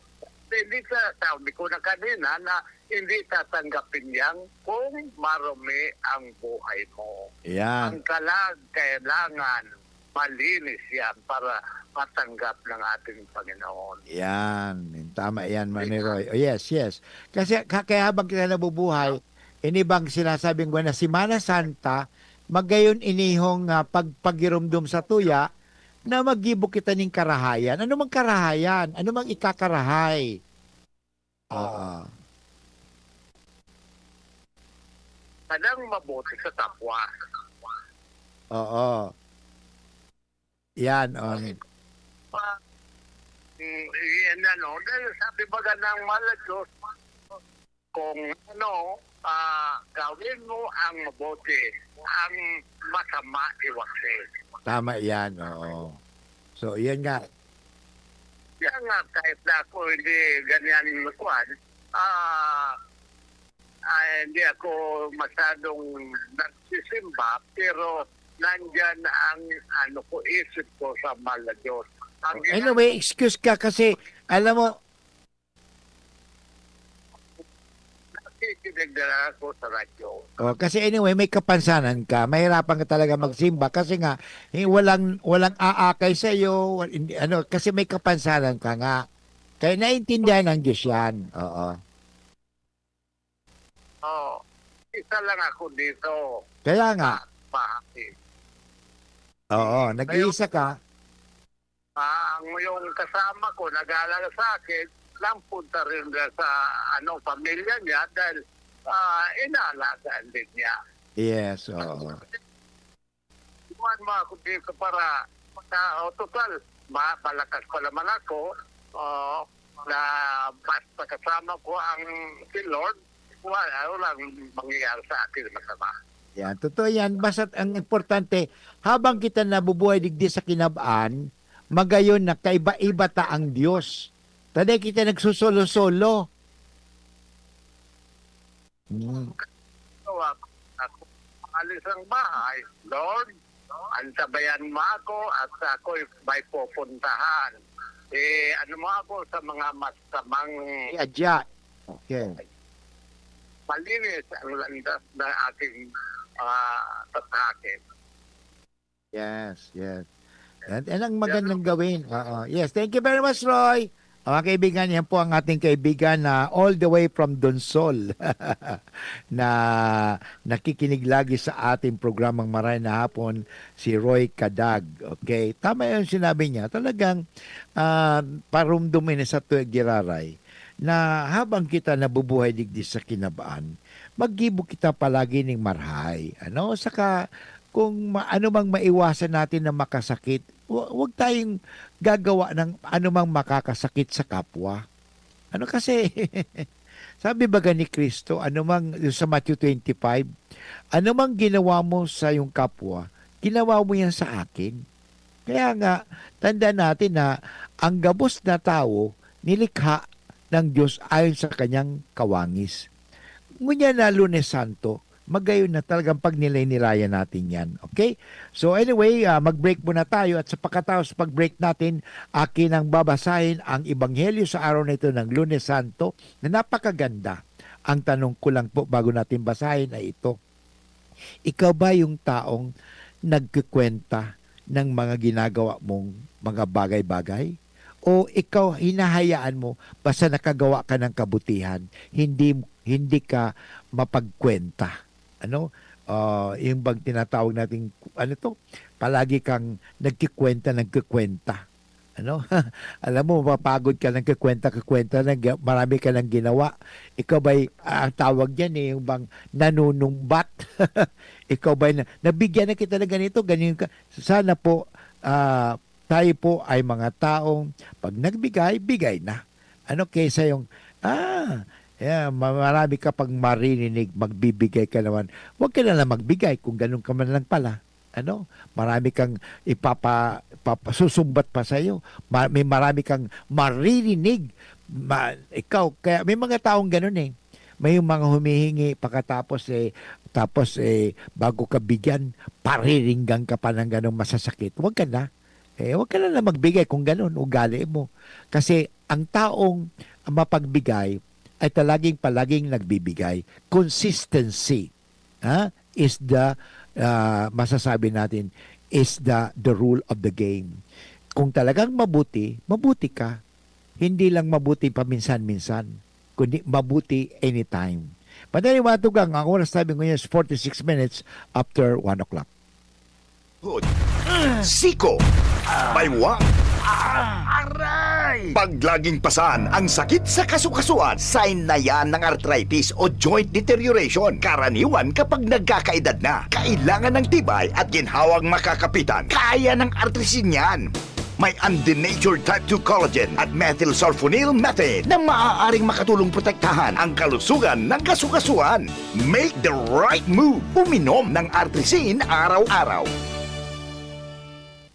hindi sabi ko na kanina na hindi tatanggapin yan kung marumi ang buhay mo. yan. Ang kailangan malinis yan para matanggap ng ating Panginoon. Yan. Tama yan, Manny Roy. Oh, yes. Kasi kaya habang kita nabubuhay, inibang sinasabing ko na si Mana Santa, magayon inihong pagpagirumdum sa tuya, na magibo kita ng karahayan. Ano mang karahayan? Ano mang ikakarahay? Kadang mabuti sa kapwa. Oo. Yan. Yan dahil sabi baga ng Diyos, kung gawin mo ang mabuti, ang masama iwasin. Tama yan. Oo. So, yan nga. Yan nga, kahit na ako hindi ganyan kuwan, hindi ako masyadong nagsisimba, pero nandyan ang isip ko sa mahal na Diyos. Anyway, excuse ka kasi, alam mo, nakikinig na ako sa radyo. kasi anyway, may kapansanan ka. Mahirapan ka talaga magsimba kasi nga, walang aakay sa iyo, kasi may kapansanan ka nga. Kaya naintindihan ng Diyos yan. Oo. Isa lang ako dito. Kaya nga. Bahagi. Oo, nag-iisa ka. Yung kasama ko, nag-aalala sa akin, lang punta rin sa pamilya niya dahil inaalagaan din niya. Yes, oo. Iwan mo ako dito para total, malakas pa naman ako na basta kasama ko ang si Lord, walang mangyayari sa akin masama. Yan, totoo yan. Basta't ang importante, habang kita nabubuhay digdi sa kinabaan, magayon na kaiba-iba ta ang Diyos. Taday kita nagsusolo-solo. So, ako alis ang bahay, Lord, antabayan mo ako at ako'y may pupuntahan. Ano mo ako sa mga masamang Adya. Okay. malinis ang landas ng aking tatakin. Yes. And ang magandang gawin. Yes, thank you very much, Roy. Mga kaibigan, yan po ang ating kaibigan na all the way from Donsol na nakikinig lagi sa ating programang Maray na Hapon, si Roy Kadag. Okay, tama yung sinabi niya. Talagang parumdumin sa tuweg giraray na habang kita nabubuhay digdi sa kinabaan, maggibo kita palagi ng marhay. Ano? Saka kung ano mang maiwasan natin na makasakit, huwag tayong gagawa ng anumang makakasakit sa kapwa. Ano kasi, sabi ba ni Kristo, anumang, sa Matthew 25, anumang ginawa mo sa iyong kapwa, ginawa mo yan sa akin. Kaya nga, tanda natin na ang gabos na tao, nilikha ng Diyos ayon sa kanyang kawangis. Ngunya na Lunes Santo, magayon na talagang pag nilay-nilaya natin yan. Okay? So anyway, mag-break muna tayo at sa pagkatapos pag-break natin, akin ang babasahin ang Ebanghelyo sa araw na ito ng Lunes Santo na napakaganda. Ang tanong ko lang po bago natin basahin ay ito. Ikaw ba yung taong nagkikwenta ng mga ginagawa mong mga bagay-bagay? O ikaw hinahayaan mo basta nakagawa ka ng kabutihan, hindi ka mapagkwenta? Ano? Yung bang tinatawag nating palagi kang nagkikwenta. Ano? Alam mo, mapapagod ka nagkikwenta, marami ka nang ginawa. Ikaw ba'y, ang tawag diyan yung bang nanunumbat? Ikaw ba'y, nabigyan na kita na ganito, ganyan ka. Sana po, tayo po ay mga taong pag nagbigay, bigay na. Ano kaysa yung, marami ka pang maririnig, magbibigay ka naman. Huwag ka na lang magbigay kung ganun ka man lang pala. Ano? Marami kang susumbat pa sa iyo. May marami kang maririnig. Ikaw, kaya may mga taong ganun eh. May mga humihingi pagkatapos bago ka bigyan, pariringgan ka pa ng ganung masasakit. Huwag ka na. Huwag ka na lang magbigay kung ganun, ugali mo. Kasi ang taong mapagbigay ay palaging nagbibigay. Consistency is the masasabi natin is the rule of the game. Kung talagang mabuti ka. Hindi lang mabuti paminsan-minsan, kundi mabuti anytime. Padali matugang, ang oras sabi ngayon is 46 minutes after 1 o'clock. Siko, baywang, aray! Pag laging pasan ang sakit sa kasukasuan, sign na yan ng arthritis o joint deterioration. Karaniwan kapag nagkakaedad na, kailangan ng tibay at ginhawang makakapitan. Kaya ng artrisin yan. May undenatured type 2 collagen at methylsulfonyl methane na maaaring makatulong protektahan ang kalusugan ng kasukasuan. Make the right move. Uminom ng artrisin araw-araw.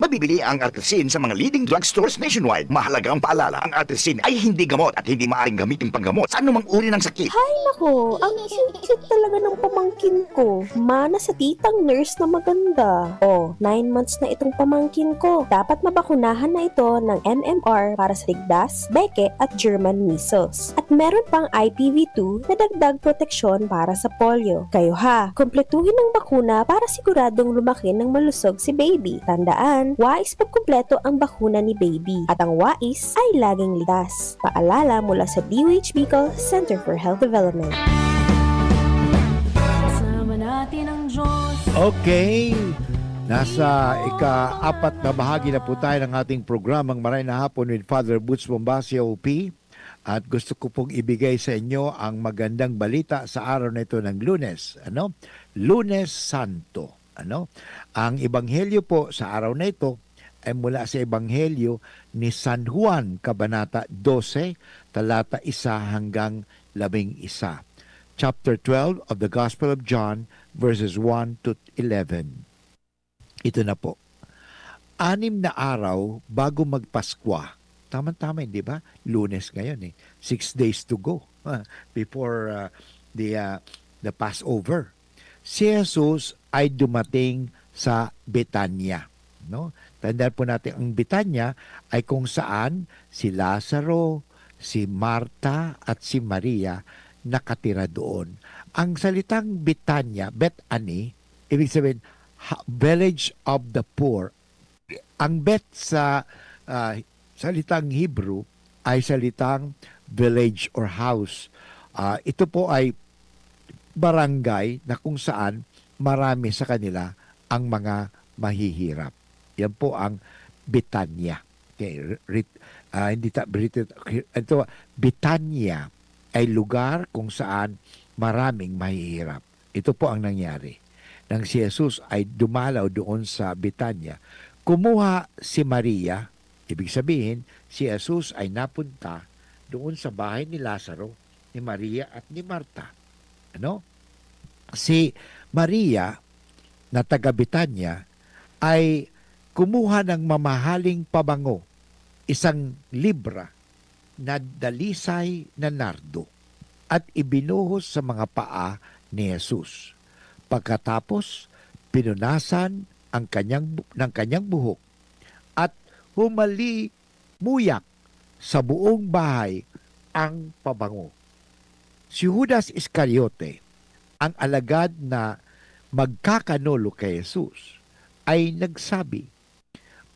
Mabibili ang artrisin sa mga leading drugstores nationwide. Mahalagang paalala, ang artrisin ay hindi gamot at hindi maaaring gamitin panggamot sa anumang uri ng sakit. Hay nako, ang cute talaga ng pamangkin ko. Mana sa titang nurse na maganda. 9 months na itong pamangkin ko. Dapat mabakunahan na ito ng MMR para sa ligdas, beke at German measles. At meron pang IPV2 na dagdag proteksyon para sa polio. Kayo ha, kumpletuhin ng bakuna para siguradong lumaki ng malusog si baby. Tandaan, wais pagkumpleto ang bakuna ni baby at ang wais ay laging ligtas. Paalala mula sa DOH Bicol Center for Health Development. Kasama natin ang Diyos. Okay, nasa ika-4 na bahagi na po tayo ng ating programang Maray na Hapon with Father Butch Bombacio OP. At gusto ko pong ibigay sa inyo ang magandang balita sa araw na ito ng Lunes. Lunes Santo. Ang ebanghelyo po sa araw na ito ay mula sa ebanghelyo ni San Juan, kabanata 12, talata 1 hanggang 11. Chapter 12 of the Gospel of John, verses 1 to 11. Ito na po. 6 na araw bago magpaskwa. Tama-tama, di ba? Lunes ngayon 6 days to go before the Passover. Si Jesus ay dumating sa Betania. Tandaan po natin, ang Betania ay kung saan si Lazaro, si Marta at si Maria nakatira doon. Ang salitang Betania, Bethany, ibig sabihin, village of the poor. Ang Bet sa salitang Hebrew ay salitang village or house. Ito po ay barangay na kung saan marami sa kanila ang mga mahihirap. Yan po ang Betania. Okay, ito, Betania ay lugar kung saan maraming mahihirap. Ito po ang nangyari. Nang si Jesus ay dumalaw doon sa Betania, kumuha si Maria, ibig sabihin, si Jesus ay napunta doon sa bahay ni Lazaro, ni Maria at ni Marta. Ano? Si Maria na taga Betania ay kumuha ng mamahaling pabango, isang libra na dalisay na nardo at ibinuhos sa mga paa ni Jesus. Pagkatapos, pinunasan ng kanyang buhok at muyak sa buong bahay ang pabango. Si Judas Iscariote, ang alagad na magkakanolo kay Jesus, ay nagsabi,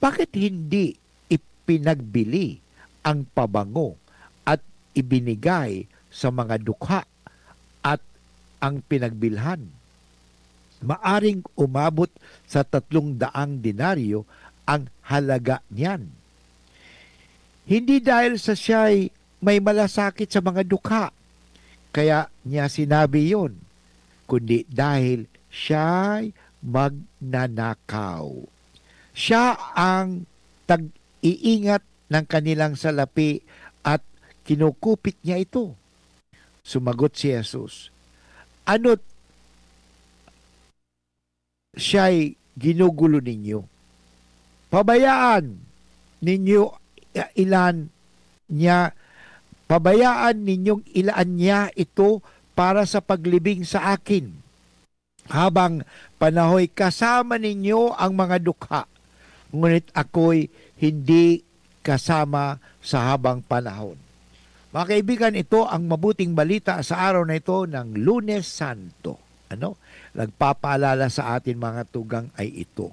bakit hindi ipinagbili ang pabango at ibinigay sa mga dukha at ang pinagbilhan? Maaring umabot sa 300 denaryo ang halaga niyan. Hindi dahil sa siya'y may malasakit sa mga dukha, kaya niya sinabi yon, kundi dahil siya'y magnanakaw. Siya ang tag-iingat ng kanilang salapi at kinukupit niya ito. Sumagot si Jesus, ano't siya'y ginugulo ninyo? Pabayaan ninyong ilaan niya ito para sa paglibing sa akin. Habang panahoy kasama ninyo ang mga dukha, ngunit ako'y hindi kasama sa habang panahon. Mga kaibigan, ito ang mabuting balita sa araw na ito ng Lunes Santo. Nagpapaalala sa atin mga tugang ay ito.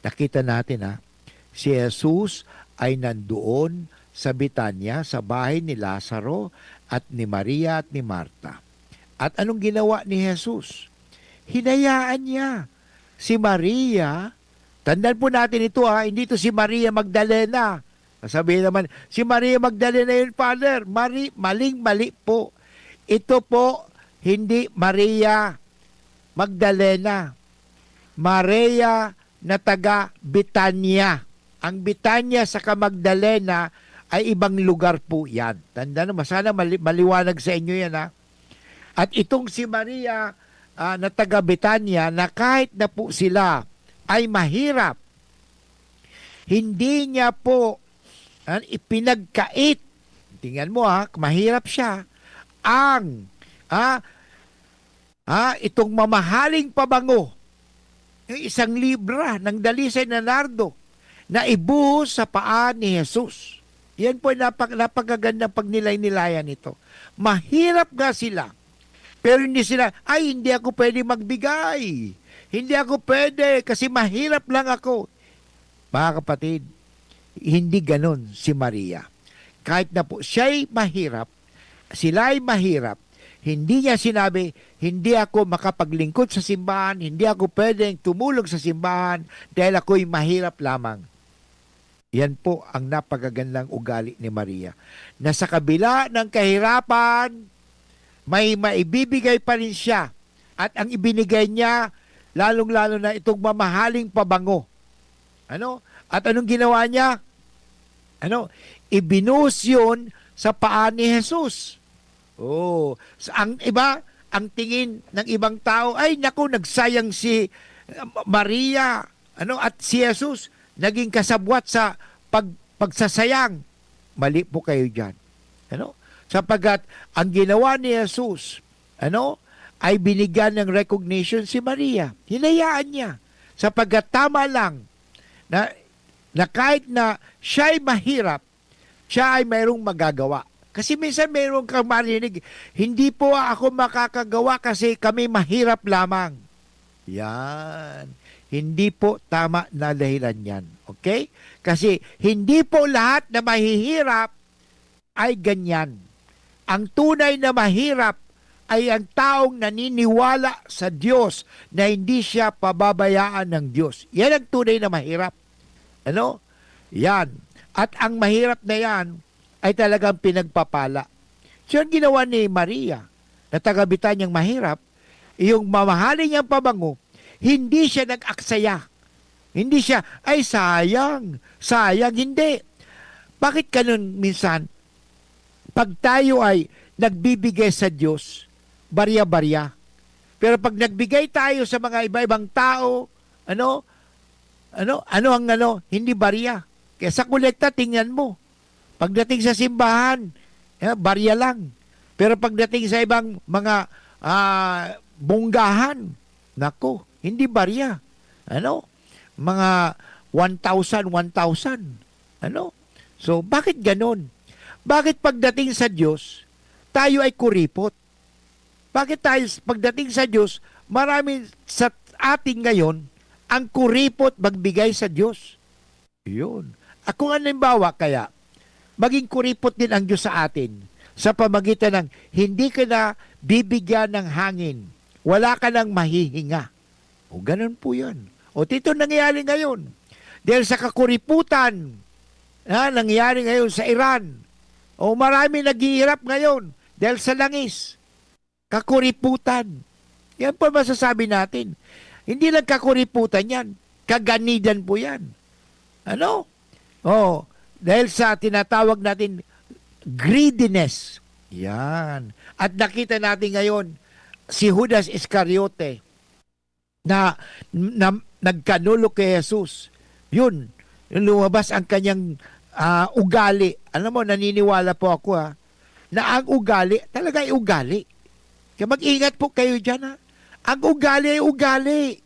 Nakita natin si Jesus ay nandoon sa Betania, sa bahay ni Lazaro at ni Maria at ni Marta. At anong ginawa ni Jesus? Hinayaan niya si Maria. Tandaan po natin ito hindi ito si Maria Magdalena. Sabihin naman, si Maria Magdalena yun, Father. Maling-mali po. Ito po, hindi Maria Magdalena. Maria na taga Betania. Ang Betania sa Magdalena ay ibang lugar po yan. Tandaan naman, sana maliwanag sa inyo yan At itong si Maria na taga Betania, na kahit na po sila ay mahirap, hindi niya po ipinagkait. Tingnan mo mahirap siya. Itong mamahaling pabango, yung 1 libra ng dalisay na nardo na ibuhos sa paa ni Jesus. Yan po napakagandang pagnilay-nilayan nito. Mahirap nga sila. Pero hindi sila, hindi ako pwede magbigay. Hindi ako pwede kasi mahirap lang ako. Mga kapatid, hindi ganon si Maria. Kahit na po siya'y mahirap, sila'y mahirap, hindi niya sinabi, hindi ako makapaglingkod sa simbahan, hindi ako pwedeng tumulong sa simbahan dahil ako'y mahirap lamang. Yan po ang napakagandang ugali ni Maria. Na sa kabila ng kahirapan, may maibibigay pa rin siya. At ang ibinigay niya, lalong-lalo na itong mamahaling pabango. At anong ginawa niya? Ibinuhos yun sa paa ni Jesus. Ang iba, ang tingin ng ibang tao, ay naku, nagsayang si Maria, at si Jesus, naging kasabwat sa pagsasayang. Mali po kayo dyan. Sapagat ang ginawa ni Jesus, ay binigyan ng recognition si Maria. Hinayaan niya. Sapagat tama lang na kahit na siya'y mahirap, siya ay mayroong magagawa. Kasi minsan mayroong kang marinig, hindi po ako makakagawa kasi kami mahirap lamang. Yan. Hindi po tama na dahilan yan. Okay? Kasi hindi po lahat na mahihirap ay ganyan. Ang tunay na mahirap ay ang taong naniniwala sa Diyos na hindi siya pababayaan ng Diyos. Yan ang tunay na mahirap. Ano? Yan. At ang mahirap na yan ay talagang pinagpapala. So yung ginawa ni Maria na tagabitan niyang mahirap, yung mamahalin niyang pabango, hindi siya nag-aksaya. Hindi siya, ay sayang, hindi. Bakit ganun minsan? Pag tayo ay nagbibigay sa Diyos, barya-barya. Pero pag nagbigay tayo sa mga iba-ibang tao, hindi barya. Kaya sa kolekta, tingnan mo. Pagdating sa simbahan, barya lang. Pero pagdating sa ibang mga bunggahan, nako, hindi barya. Mga 1,000. So, bakit ganon? Bakit pagdating sa Diyos, tayo ay kuripot? Bakit tayo pagdating sa Diyos, marami sa atin ngayon ang kuripot magbigay sa Diyos? Yun. Kung halimbawa kaya, maging kuripot din ang Diyos sa atin sa pamagitan ng hindi ka na bibigyan ng hangin, wala ka nang mahihinga. O ganun po yan. O dito nangyayari ngayon. Dahil sa kakuriputan, nangyayari ngayon sa Iran. O marami naghihirap ngayon dahil sa langis. Kakuriputan. Yan po masasabi natin. Hindi lang kakuriputan yan. Kaganidan po yan. Dahil sa tinatawag natin greediness. Yan. At nakita natin ngayon si Judas Iscariote na nagkanulo kay Jesus. Yun. Lumabas ang kanyang ugali. Alam mo, naniniwala po ako na ang ugali, talaga ay ugali. Kaya mag-ingat po kayo dyan Ang ugali ay ugali.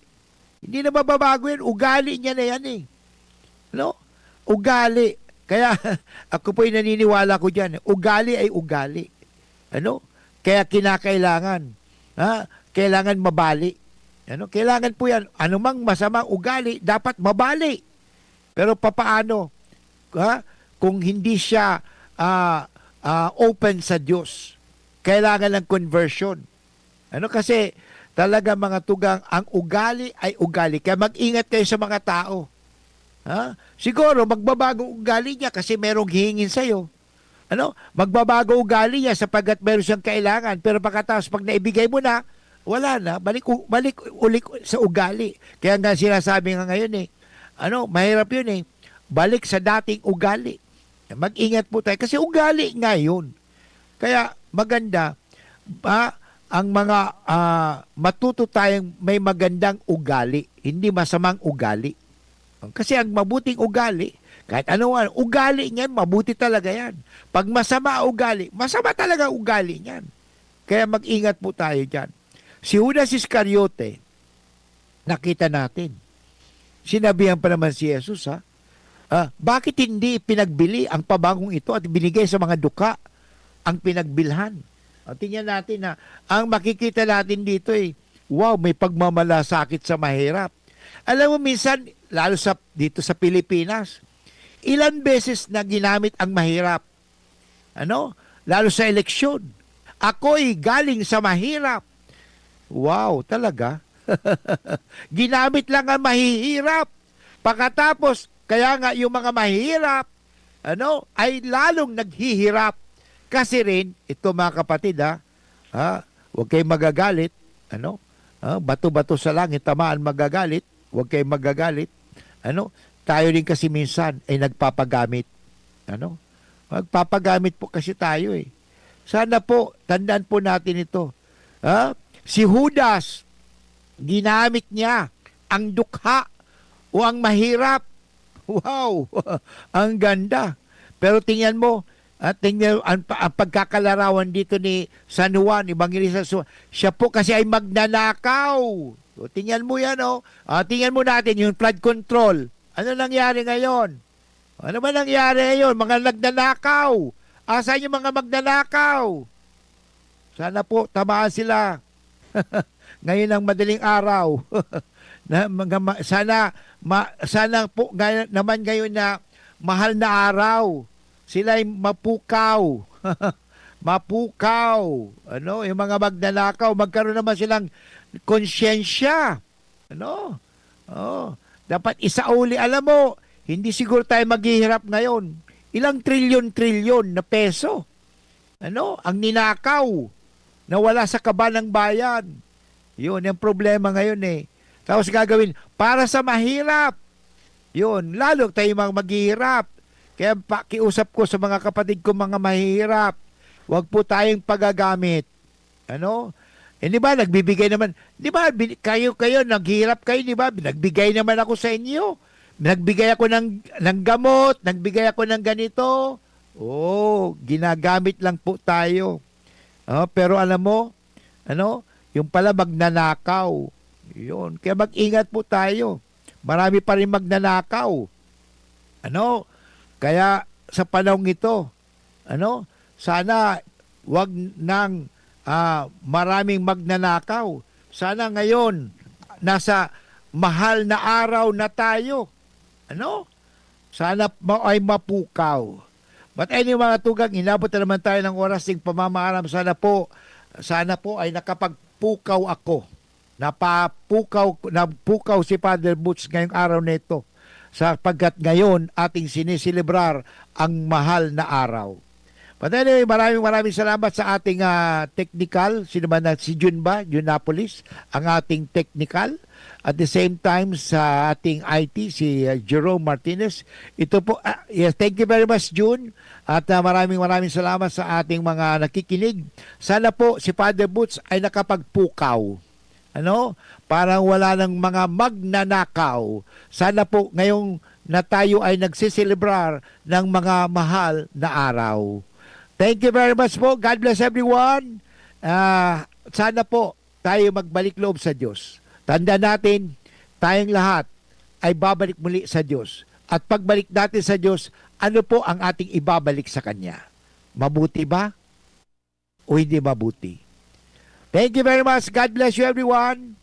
Hindi na mababago yan. Ugali niya na yan Ugali. Kaya ako po ay naniniwala ko dyan. Ugali ay ugali. Kaya kinakailangan. Kailangan mabali. Kailangan po yan. Anumang masamang ugali, dapat mabali. Pero papaano? Kung hindi siya open sa Diyos, kailangan ng conversion. Kasi talaga mga tugang, ang ugali ay ugali. Kaya mag-ingat kayo sa mga tao. Siguro, magbabago ugali niya kasi merong hihingin sa'yo. Magbabago ugali niya sapagkat meron siyang kailangan. Pero pagkatapos, pag naibigay mo na, wala na. Balik ulit sa ugali. Kaya nga sinasabi nga ngayon mahirap yun balik sa dating ugali. Mag-ingat po tayo kasi ugali nga yun. Kaya maganda ang mga matuto tayong may magandang ugali, hindi masamang ugali. Kasi ang mabuting ugali, kahit ugali niyan, mabuti talaga yan. Pag masama ugali, masama talaga ugali niyan. Kaya mag-ingat po tayo dyan. Si Judas Iscariote, nakita natin. Sinabihan pa naman si Jesus, bakit hindi pinagbili ang pabangong ito at binigay sa mga duka ang pinagbilhan? Tingnan natin ang makikita natin dito wow, may pagmamalasakit sa mahirap. Alam mo minsan, lalo dito sa Pilipinas, ilan beses na ginamit ang mahirap. Lalo sa eleksyon. Ako'y galing sa mahirap. Wow, talaga? Ginamit lang ang mahihirap. Pagkatapos, kaya nga yung mga mahihirap, ay lalong naghihirap. Kasi rin, ito mga kapatid, huwag kayong magagalit. Bato-bato sa langit, tamaan magagalit. Huwag kayong magagalit. Tayo rin kasi minsan ay nagpapagamit. Magpapagamit po kasi tayo Sana po, tandaan po natin ito. Si Judas, ginamit niya ang dukha o ang mahirap. Wow! Ang ganda. Pero tingnan mo, tingnan ang pagkakalarawan dito ni San Juan, Evangelista San Juan. Siya po kasi ay magnanakaw. So, tingnan mo yan, tingnan mo natin yung flood control. Ano nangyari ngayon? Ano ba nangyari ngayon? Mga nagnanakaw. Asan yung mga magnanakaw? Sana po, tamaan sila. Ngayon ang madaling araw. sana po naman ngayon na mahal na araw. sila'y mapukaw. Mapukaw. Ano, yung mga magnanakaw, magkaroon naman silang konsyensya. Ano? Oh, dapat isauli. Alam mo, hindi siguro tayo maghihirap ngayon. Ilang trilyon-trilyon na peso. Ano? Ang ninakaw na wala sa kaba ng bayan. Yun, yung problema ngayon eh. Tapos gagawin, para sa mahirap. Yun, lalo tayo mga maghihirap. Kaya pakiusap ko sa mga kapatid ko mga mahihirap, huwag po tayong pagagamit. Ano? Eh, di ba, nagbibigay naman, di ba, kayo, naghihirap kayo, di ba, nagbigay naman ako sa inyo. Nagbigay ako ng gamot, nagbigay ako ng ganito. Oh, ginagamit lang po tayo. Pero alam mo, ano, yung pala magnanakaw. Yun, kaya mag-ingat po tayo. Marami pa rin magnanakaw. Ano? Kaya sa panahon ito, ano? Sana wag nang maraming magnanakaw. Sana ngayon nasa mahal na araw na tayo. Ano? Sana ay mapukaw. But anyway mga tugang, inabot na naman tayo ng oras ng pamamaalam. Sana po ay nakapagpukaw ako. Napukaw si Father Butch ngayong araw na ito. Sapagkat ngayon ating sinisilibrar ang mahal na araw. But anyway, maraming salamat sa ating technical. Sino ba si Jun ba? Junapolis, ang ating technical. At the same time sa ating IT, si Jerome Martinez. Ito po, yes, thank you very much Jun. At maraming salamat sa ating mga nakikinig. Sana po si Father Butch ay nakapagpukaw. Ano? Parang wala ng mga magnanakaw. Sana po ngayong na tayo ay nagsiselebrar ng mga mahal na araw. Thank you very much po. God bless everyone. Sana po tayo magbalik loob sa Diyos. Tanda natin, tayong lahat ay babalik muli sa Diyos. At pagbalik natin sa Diyos, ano po ang ating ibabalik sa Kanya? Mabuti ba? O hindi mabuti? Thank you very much. God bless you everyone.